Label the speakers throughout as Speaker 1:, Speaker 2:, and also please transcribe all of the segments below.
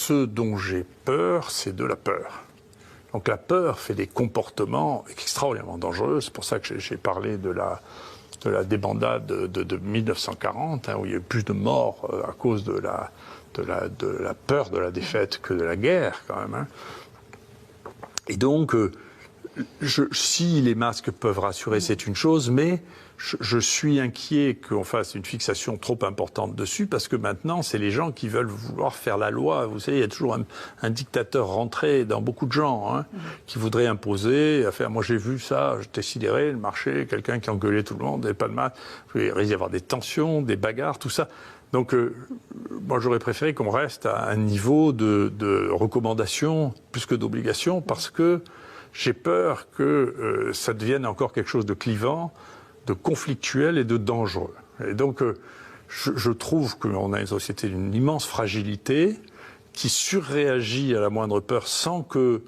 Speaker 1: ce dont j'ai peur, c'est de la peur. Donc la peur fait des comportements extraordinairement dangereux. C'est pour ça que j'ai parlé de la débandade de 1940, où il y a eu plus de morts à cause de la peur de la défaite que de la guerre, quand même. Et donc, si les masques peuvent rassurer, c'est une chose, mais je suis inquiet qu'on fasse une fixation trop importante dessus, parce que maintenant, c'est les gens qui veulent vouloir faire la loi. Vous savez, il y a toujours un dictateur rentré dans beaucoup de gens, qui voudrait imposer, moi j'ai vu ça, j'étais sidéré, le marché, quelqu'un qui engueulait tout le monde, et pas de masque. Il risque d'y avoir des tensions, des bagarres, tout ça. Donc, moi j'aurais préféré qu'on reste à un niveau de recommandation plus que d'obligation, parce que j'ai peur que ça devienne encore quelque chose de clivant, de conflictuel et de dangereux. Et donc, je trouve qu'on a une société d'une immense fragilité qui surréagit à la moindre peur sans que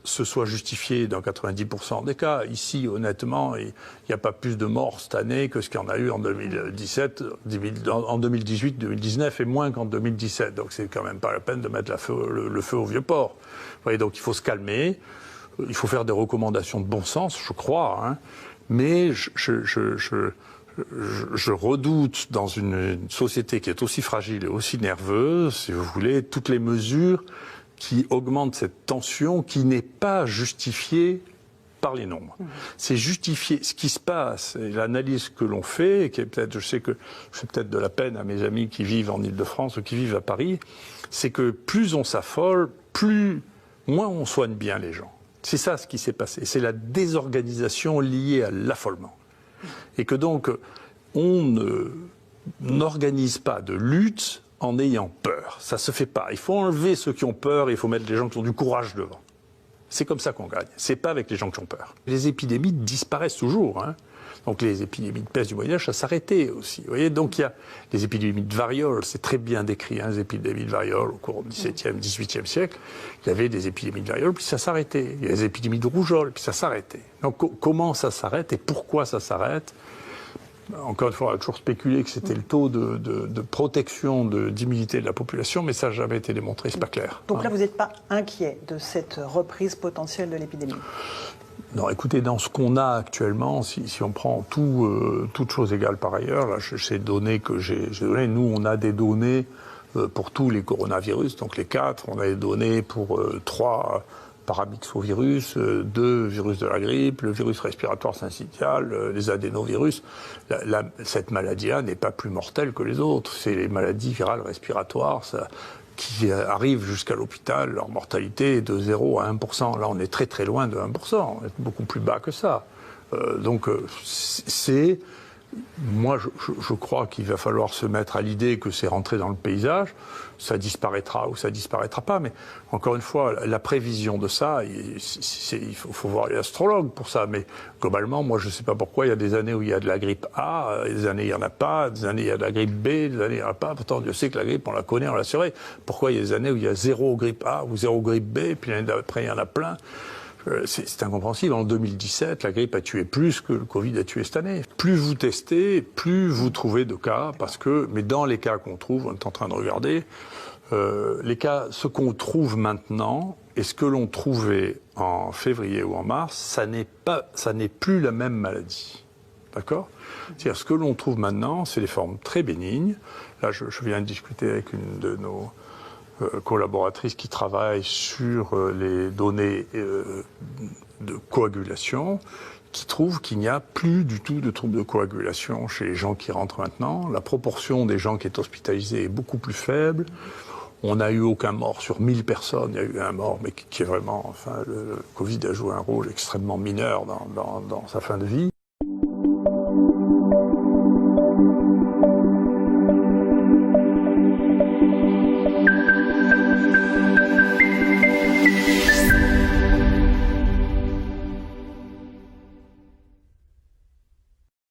Speaker 1: ce soit justifié dans 90% des cas. Ici, honnêtement, il n'y a pas plus de morts cette année que ce qu'il y en a eu en 2017, en 2018, 2019 et moins qu'en 2017. Donc, c'est quand même pas la peine de mettre le feu au vieux port. Vous voyez, donc, il faut se calmer. Il faut faire des recommandations de bon sens, je crois, mais je redoute, dans une société qui est aussi fragile et aussi nerveuse, si vous voulez, toutes les mesures qui augmentent cette tension qui n'est pas justifiée par les nombres. C'est justifié. Ce qui se passe, et l'analyse que l'on fait, qui est peut-être, je sais que je fais peut-être de la peine à mes amis qui vivent en Île-de-France ou qui vivent à Paris, c'est que plus on s'affole, moins on soigne bien les gens. C'est ça ce qui s'est passé. C'est la désorganisation liée à l'affolement. Et que donc, on n'organise pas de lutte en ayant peur. Ça se fait pas. Il faut enlever ceux qui ont peur et il faut mettre les gens qui ont du courage devant. C'est comme ça qu'on gagne. C'est pas avec les gens qui ont peur. Les épidémies disparaissent toujours, Donc les épidémies de peste du Moyen-Âge, ça s'arrêtait aussi. Vous voyez, donc il y a les épidémies de variole, c'est très bien décrit, les épidémies de variole au cours du XVIIe, XVIIIe siècle. Il y avait des épidémies de variole, puis ça s'arrêtait. Il y a des épidémies de rougeole, puis ça s'arrêtait. Donc comment ça s'arrête et pourquoi ça s'arrête? Encore une fois, on a toujours spéculé que c'était le taux de protection, d'immunité de la population, mais ça n'a jamais été démontré, c'est pas clair.
Speaker 2: Donc là, vous n'êtes pas inquiet de cette reprise potentielle de l'épidémie?
Speaker 1: Non, écoutez, dans ce qu'on a actuellement, si on prend toutes choses égales par ailleurs, là, ces données que j'ai données, nous, on a des données pour tous les coronavirus, donc les 4, on a des données pour 3 paramyxovirus, 2 virus de la grippe, le virus respiratoire syncytial, les adénovirus. Cette maladie-là n'est pas plus mortelle que les autres. C'est les maladies virales respiratoires qui arrivent jusqu'à l'hôpital. Leur mortalité est de 0 à 1%. Là, on est très très loin de 1%. On est beaucoup plus bas que ça. Moi, je crois qu'il va falloir se mettre à l'idée que c'est rentré dans le paysage. Ça disparaîtra ou ça disparaîtra pas. Mais encore une fois, la prévision de ça, il faut voir les astrologues pour ça. Mais globalement, moi, je ne sais pas pourquoi il y a des années où il y a de la grippe A, des années il n'y en a pas, des années il y a de la grippe B, des années il n'y en a pas. Pourtant, Dieu sait que la grippe, on la connaît, on l'a surveille. Pourquoi il y a des années où il y a 0 grippe A ou 0 grippe B, puis l'année d'après, il y en a plein? C'est incompréhensible. En 2017, la grippe a tué plus que le Covid a tué cette année. Plus vous testez, plus vous trouvez de cas, mais dans les cas qu'on trouve, on est en train de regarder, les cas, ce qu'on trouve maintenant et ce que l'on trouvait en février ou en mars, ça n'est plus la même maladie. D'accord? C'est-à-dire, ce que l'on trouve maintenant, c'est des formes très bénignes. Là, je viens de discuter avec une de nos collaboratrice qui travaille sur les données de coagulation, qui trouve qu'il n'y a plus du tout de troubles de coagulation chez les gens qui rentrent maintenant. La proportion des gens qui est hospitalisée est beaucoup plus faible. On n'a eu aucun mort sur 1000 personnes. Il y a eu un mort, mais qui est vraiment... le Covid a joué un rôle extrêmement mineur dans sa fin de vie.